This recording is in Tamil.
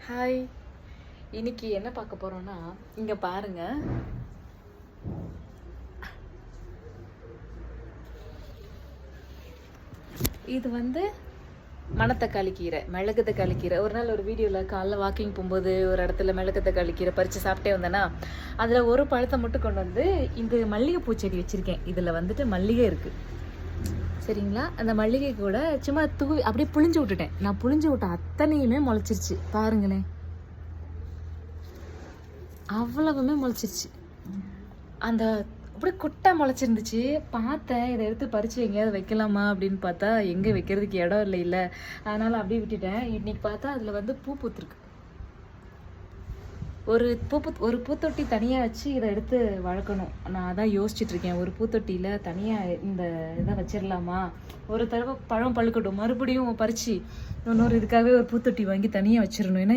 ஹாய். இன்னைக்கு என்ன பார்க்க போறோம்னா, இங்க பாருங்க. இது மணத்தக்காளி கீரை, மிளகு தக்காளி கீரை. ஒரு நாள் ஒரு வீடியோவில் காலைல வாக்கிங் போகும்போது ஒரு இடத்துல மிளகு தக்காளி கீரை பறித்து சாப்பிட்டே வந்தேன்னா, அதில் ஒரு பழத்தை மட்டும் கொண்டு வந்து இங்கே மல்லிகைப்பூ செடி வச்சுருக்கேன். இதில் மல்லிகை இருக்குது, சரிங்களா? அந்த மல்லிகை கூட சும்மா தூவி அப்படியே புளிஞ்சு விட்டுட்டேன். நான் புளிஞ்சு விட்ட அத்தனையுமே முளைச்சிருச்சு பாருங்களேன், அவ்வளவுமே முளைச்சிருச்சு. அந்த அப்படியே குட்டை முளைச்சிருந்துச்சு. பார்த்தேன், இதை எடுத்து பறித்து எங்கேயாவது வைக்கலாமா அப்படின்னு பார்த்தா எங்கே வைக்கிறதுக்கு இடம் இல்லை. அதனால் அப்படியே விட்டுட்டேன். இன்னைக்கு பார்த்தா அதில் பூ பூத்துருக்கு. ஒரு பூத்தொட்டி தனியாக வச்சு இதை எடுத்து வளர்க்கணும். நான் அதான் யோசிச்சுட்டு இருக்கேன். ஒரு பூத்தொட்டியில் தனியாக இந்த இதை வச்சிடலாமா, ஒரு தடவை பழம் பழுக்கட்டும், மறுபடியும் பறித்து இன்னொரு இதுக்காகவே ஒரு பூத்தொட்டி வாங்கி தனியாக வச்சிடணும். ஏன்னா